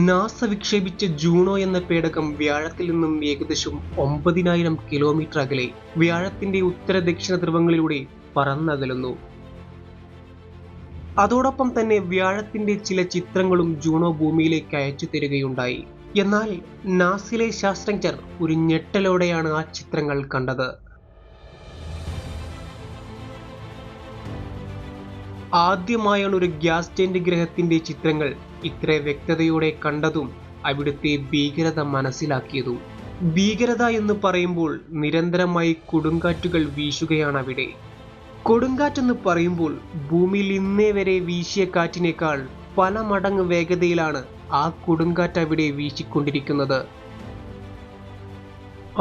NASA വിക്ഷേപിച്ച Juno എന്ന പേടകം വ്യാഴത്തിൽ നിന്നും ഏകദേശം 9,000 കിലോമീറ്റർ അകലെ വ്യാഴത്തിന്റെ ഉത്തര ദക്ഷിണ ധ്രുവങ്ങളിലൂടെ പറന്നകലുന്നു. അതോടൊപ്പം തന്നെ വ്യാഴത്തിന്റെ ചില ചിത്രങ്ങളും ജൂണോ ഭൂമിയിലേക്ക് അയച്ചു തരികയുണ്ടായി. എന്നാൽ നാസയിലെ ശാസ്ത്രജ്ഞർ ഒരു ഞെട്ടലോടെയാണ് ആ ചിത്രങ്ങൾ കണ്ടത്. ആദ്യമായാണ് ഒരു ഗ്യാസ് ജെന്റ് ഗ്രഹത്തിന്റെ ചിത്രങ്ങൾ ഇത്ര വ്യക്തതയോടെ കണ്ടതും അവിടുത്തെ ഭീകരത മനസ്സിലാക്കിയതും. ഭീകരത എന്ന് പറയുമ്പോൾ നിരന്തരമായി കൊടുങ്കാറ്റുകൾ വീശുകയാണ് അവിടെ. കൊടുങ്കാറ്റെന്ന് പറയുമ്പോൾ ഭൂമിയിൽ ഇന്നേ വരെ വീശിയ കാറ്റിനേക്കാൾ പല മടങ്ങ് വേഗതയിലാണ് ആ കൊടുങ്കാറ്റ് അവിടെ വീശിക്കൊണ്ടിരിക്കുന്നത്.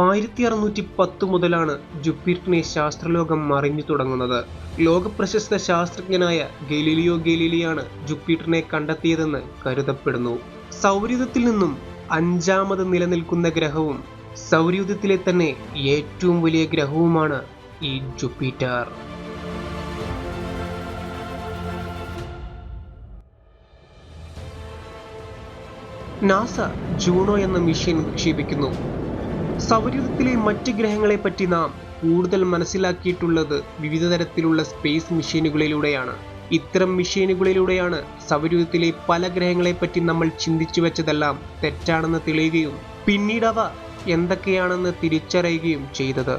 1610 മുതലാണ് ജൂപ്പിറ്ററിനെ ശാസ്ത്രലോകം അറിഞ്ഞു തുടങ്ങുന്നത്. ലോകപ്രശസ്ത ശാസ്ത്രജ്ഞനായ ഗലീലിയോ ഗലീലിയാണ് ജൂപ്പിറ്ററിനെ കണ്ടെത്തിയതെന്ന് കരുതപ്പെടുന്നു. സൗരയൂഥത്തിൽ നിന്നും 5ാമത് നിലനിൽക്കുന്ന ഗ്രഹവും സൗരയൂഥത്തിലെ തന്നെ ഏറ്റവും വലിയ ഗ്രഹവുമാണ് ഈ ജൂപ്പിറ്റർ. നാസ ജൂണോ എന്ന മിഷൻ വിക്ഷേപിക്കുന്നു. സൗരയൂഥത്തിലെ മറ്റ് ഗ്രഹങ്ങളെപ്പറ്റി നാം കൂടുതൽ മനസ്സിലാക്കിയിട്ടുള്ളത് വിവിധ തരത്തിലുള്ള സ്പേസ് മിഷനുകളിലൂടെയാണ്. ഇത്തരം മിഷനുകളിലൂടെയാണ് സൗരയൂഥത്തിലെ പല ഗ്രഹങ്ങളെപ്പറ്റി നമ്മൾ ചിന്തിച്ചു വെച്ചതെല്ലാം തെറ്റാണെന്ന് തെളിയുകയും പിന്നീട് അവ എന്തൊക്കെയാണെന്ന് തിരിച്ചറിയുകയും ചെയ്തത്.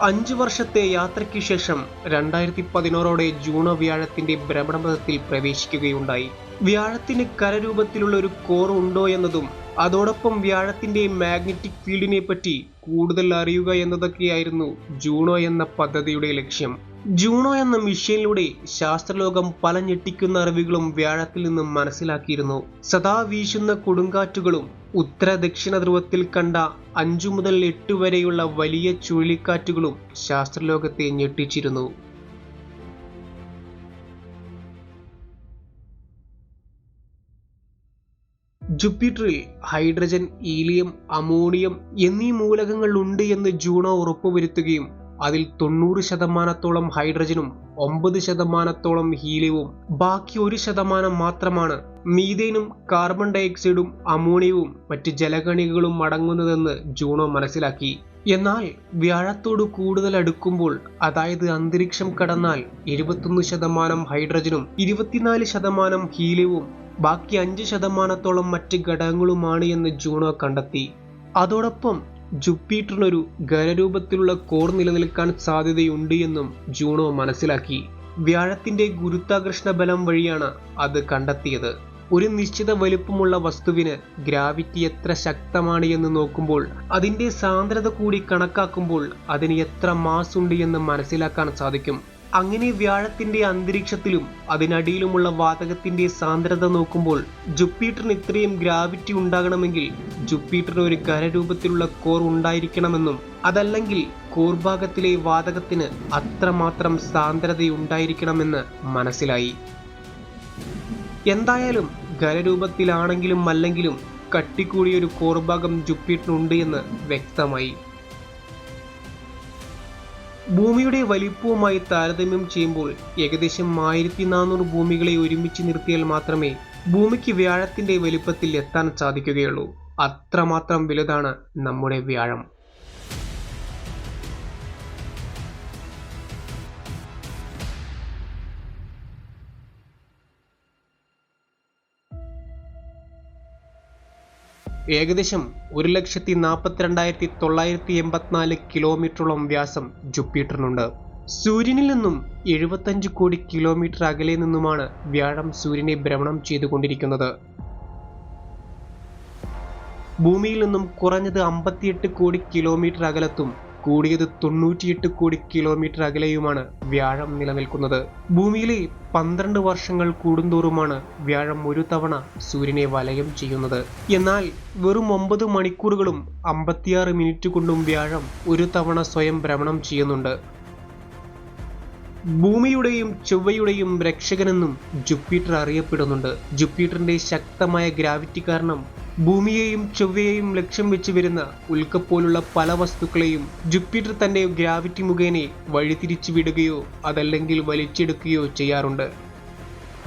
5 വർഷത്തെ യാത്രയ്ക്ക് ശേഷം 2016 ജൂണോ വ്യാഴത്തിന്റെ ഭ്രമണപഥത്തിൽ പ്രവേശിക്കുകയുണ്ടായി. വ്യാഴത്തിന് കരരൂപത്തിലുള്ള ഒരു കോർ ഉണ്ടോ എന്നതും അതോടൊപ്പം വ്യാഴത്തിന്റെ മാഗ്നറ്റിക് ഫീൽഡിനെ പറ്റി കൂടുതൽ അറിയുക എന്നതൊക്കെയായിരുന്നു ജൂണോ എന്ന പദ്ധതിയുടെ ലക്ഷ്യം. ജൂണോ എന്ന മിഷനിലൂടെ ശാസ്ത്രലോകം പല ഞെട്ടിക്കുന്ന അറിവുകളും വ്യാഴത്തിൽ നിന്നും മനസ്സിലാക്കിയിരുന്നു. സദാ വീശുന്ന കൊടുങ്കാറ്റുകളും ഉത്തര ദക്ഷിണ ധ്രുവത്തിൽ കണ്ട 5 മുതൽ 8 വരെയുള്ള വലിയ ചുഴലിക്കാറ്റുകളും ശാസ്ത്രലോകത്തെ ഞെട്ടിച്ചിരുന്നു. ജൂപ്പിറ്ററിൽ ഹൈഡ്രജൻ, ഹീലിയം, അമോണിയം എന്നീ മൂലകങ്ങൾ ഉണ്ട് എന്ന് ജൂണോ ഉറപ്പുവരുത്തുകയും അതിൽ 90% ഹൈഡ്രജനും 9% ഹീലിയവും ബാക്കി 1% മാത്രമാണ് മീഥേനും കാർബൺ ഡയോക്സൈഡും അമോണിയവും മറ്റ് ജലകണികകളും അടങ്ങുന്നതെന്ന് ജൂണോ മനസ്സിലാക്കി. എന്നാൽ വ്യാഴത്തോട് കൂടുതൽ അടുക്കുമ്പോൾ, അതായത് അന്തരീക്ഷം കടന്നാൽ 21% ഹൈഡ്രജനും 24% ഹീലിയവും ബാക്കി 5% മറ്റ് ഘടകങ്ങളുമാണ് എന്ന് ജൂണോ കണ്ടെത്തി. അതോടൊപ്പം ജൂപ്പിറ്ററിനൊരു ഖരരൂപത്തിലുള്ള കോർ നിലനിൽക്കാൻ സാധ്യതയുണ്ട് എന്നും ജൂണോ മനസ്സിലാക്കി. വ്യാഴത്തിന്റെ ഗുരുത്വാകർഷണ ബലം വഴിയാണ് അത് കണ്ടെത്തിയത്. ഒരു നിശ്ചിത വലുപ്പമുള്ള വസ്തുവിന് ഗ്രാവിറ്റി എത്ര ശക്തമാണ് എന്ന് നോക്കുമ്പോൾ അതിന്റെ സാന്ദ്രത കൂടി കണക്കാക്കുമ്പോൾ അതിന് എത്ര മാസ് ഉണ്ട് എന്ന് മനസ്സിലാക്കാൻ സാധിക്കും. അങ്ങനെ വ്യാഴത്തിന്റെ അന്തരീക്ഷത്തിലും അതിനടിയിലുമുള്ള വാതകത്തിന്റെ സാന്ദ്രത നോക്കുമ്പോൾ ജൂപ്പിറ്ററിന് ഇത്രയും ഗ്രാവിറ്റി ഉണ്ടാകണമെങ്കിൽ ജൂപ്പിറ്ററിന് ഒരു ഖരരൂപത്തിലുള്ള കോർ ഉണ്ടായിരിക്കണമെന്നും അതല്ലെങ്കിൽ കോർ ഭാഗത്തിലെ വാതകത്തിന് അത്രമാത്രം സാന്ദ്രതയുണ്ടായിരിക്കണമെന്ന് മനസ്സിലായി. എന്തായാലും ഖരരൂപത്തിലാണെങ്കിലും അല്ലെങ്കിലും കട്ടിക്കൂടിയൊരു കോർ ഭാഗം ജൂപ്പിറ്ററിനുണ്ട് എന്ന് വ്യക്തമായി. ഭൂമിയുടെ വലിപ്പവുമായി താരതമ്യം ചെയ്യുമ്പോൾ ഏകദേശം 1400 ഭൂമികളെ ഒരുമിച്ച് നിർത്തിയാൽ മാത്രമേ ഭൂമിക്ക് വ്യാഴത്തിന്റെ വലിപ്പത്തിൽ എത്താൻ സാധിക്കുകയുള്ളൂ. അത്രമാത്രം വലുതാണ് നമ്മുടെ വ്യാഴം. ഏകദേശം 1,42,984 കിലോമീറ്ററോളം വ്യാസം ജൂപ്പിറ്ററിനുണ്ട്. സൂര്യനിൽ നിന്നും 75 കോടി കിലോമീറ്റർ അകലെ നിന്നുമാണ് വ്യാഴം സൂര്യനെ ഭ്രമണം ചെയ്തുകൊണ്ടിരിക്കുന്നത്. ഭൂമിയിൽ നിന്നും കുറഞ്ഞത് 58 കോടി കിലോമീറ്റർ അകലത്തും കൂടിയത് 98 കോടി കിലോമീറ്റർ അകലെയുമാണ് വ്യാഴം നിലനിൽക്കുന്നത്. ഭൂമിയിലെ 12 വർഷങ്ങൾ കൂടുന്തോറുമാണ് വ്യാഴം ഒരു തവണ സൂര്യനെ വലയം ചെയ്യുന്നത്. എന്നാൽ വെറും 9 മണിക്കൂറുകളും 56 മിനിറ്റ് കൊണ്ടും വ്യാഴം ഒരു തവണ സ്വയം ഭ്രമണം ചെയ്യുന്നുണ്ട്. ഭൂമിയുടെയും ചൊവ്വയുടെയും രക്ഷകനെന്നും ജൂപ്പിറ്റർ അറിയപ്പെടുന്നുണ്ട്. ജൂപ്പിറ്ററിന്റെ ശക്തമായ ഗ്രാവിറ്റി കാരണം ഭൂമിയെയും ചൊവ്വയെയും ലക്ഷ്യം വെച്ച് വരുന്ന ഉൽക്ക പല വസ്തുക്കളെയും ജൂപ്പിറ്റർ തന്റെ ഗ്രാവിറ്റി മുഖേന വഴിതിരിച്ചു വിടുകയോ അതല്ലെങ്കിൽ വലിച്ചെടുക്കുകയോ ചെയ്യാറുണ്ട്.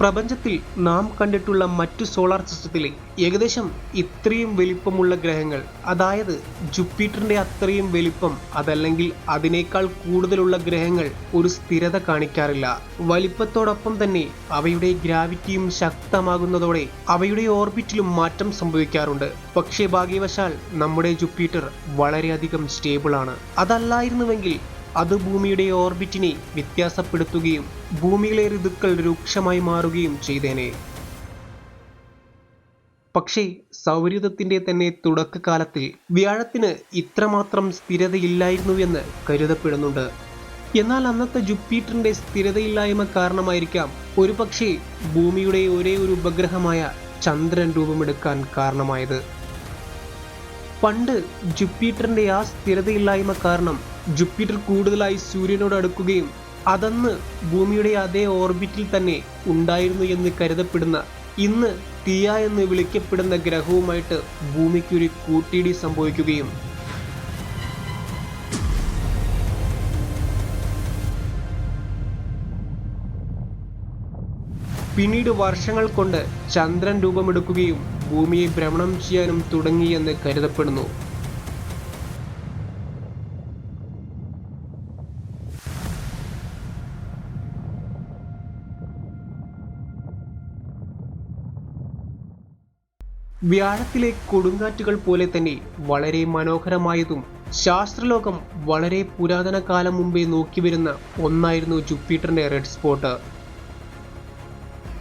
പ്രപഞ്ചത്തിൽ നാം കണ്ടിട്ടുള്ള മറ്റു സോളാർ സിസ്റ്റത്തിലെ ഏകദേശം ഇത്രയും വലിപ്പമുള്ള ഗ്രഹങ്ങൾ, അതായത് ജൂപ്പിറ്ററിന്റെ അത്രയും വലിപ്പം അതല്ലെങ്കിൽ അതിനേക്കാൾ കൂടുതലുള്ള ഗ്രഹങ്ങൾ ഒരു സ്ഥിരത കാണിക്കാറില്ല. വലിപ്പത്തോടൊപ്പം തന്നെ അവയുടെ ഗ്രാവിറ്റിയും ശക്തമാകുന്നതോടെ അവയുടെ ഓർബിറ്റിലും മാറ്റം സംഭവിക്കാറുണ്ട്. പക്ഷേ ഭാഗ്യവശാൽ നമ്മുടെ ജൂപ്പിറ്റർ വളരെയധികം സ്റ്റേബിൾ ആണ്. അതല്ലായിരുന്നുവെങ്കിൽ അത് ഭൂമിയുടെ ഓർബിറ്റിനെ വ്യത്യാസപ്പെടുത്തുകയും ഭൂമിയിലെ ഋതുക്കൾ രൂക്ഷമായി മാറുകയും ചെയ്തേനെ. പക്ഷേ സൗരയൂഥത്തിന്റെ തന്നെ തുടക്കകാലത്തിൽ വ്യാഴത്തിന് ഇത്രമാത്രം സ്ഥിരതയില്ലായിരുന്നുവെന്ന് കരുതപ്പെടുന്നുണ്ട്. എന്നാൽ അന്നത്തെ ജൂപ്പിറ്ററിന്റെ സ്ഥിരതയില്ലായ്മ കാരണമായിരിക്കാം ഒരുപക്ഷെ ഭൂമിയുടെ ഒരേ ഒരു ഉപഗ്രഹമായ ചന്ദ്രൻ രൂപമെടുക്കാൻ കാരണമായത്. പണ്ട് ജൂപ്പിറ്ററിന്റെ ആ സ്ഥിരതയില്ലായ്മ കാരണം ജൂപ്പിറ്റർ കൂടുതലായി സൂര്യനോട് അടുക്കുകയും അതന്ന് ഭൂമിയുടെ അതേ ഓർബിറ്റിൽ തന്നെ ഉണ്ടായിരുന്നു എന്ന് കരുതപ്പെടുന്ന ഇന്ന് തിയ എന്ന് വിളിക്കപ്പെടുന്ന ഗ്രഹവുമായിട്ട് ഭൂമിക്കൊരു കൂട്ടിയിടി സംഭവിക്കുകയും പിന്നീട് വർഷങ്ങൾ കൊണ്ട് ചന്ദ്രൻ രൂപമെടുക്കുകയും ഭൂമിയെ ഭ്രമണം ചെയ്യാനും തുടങ്ങിയെന്ന് കരുതപ്പെടുന്നു. വ്യാഴത്തിലെ കൊടുങ്കാറ്റുകൾ പോലെ തന്നെ വളരെ മനോഹരമായതും ശാസ്ത്രലോകം വളരെ പുരാതന കാലം മുമ്പേ നോക്കിവരുന്ന ഒന്നായിരുന്നു ജൂപ്പിറ്ററിന്റെ റെഡ് സ്പോട്ട്.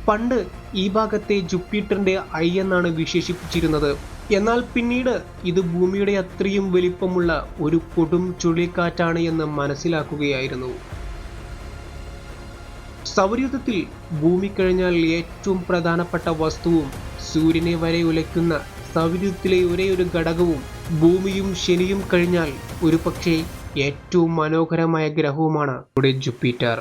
പണ്ട് ഈ ഭാഗത്തെ ജൂപ്പിറ്ററിന്റെ ഐ എന്നാണ് വിശേഷിപ്പിച്ചിരുന്നത്. എന്നാൽ പിന്നീട് ഇത് ഭൂമിയുടെ അത്രയും വലിപ്പമുള്ള ഒരു കൊടും ചുഴലിക്കാറ്റാണ് എന്ന് മനസ്സിലാക്കുകയായിരുന്നു. സൗരയൂഥത്തിൽ ഭൂമി കഴിഞ്ഞാൽ ഏറ്റവും പ്രധാനപ്പെട്ട വസ്തുവും സൂര്യനെ വരെ ഉലയ്ക്കുന്ന സൗരയൂഥത്തിലെ ഒരേയൊരു ഘടകവും ഭൂമിയും ശനിയും കഴിഞ്ഞാൽ ഒരുപക്ഷെ ഏറ്റവും മനോഹരമായ ഗ്രഹവുമാണ് ജൂപ്പിറ്റർ.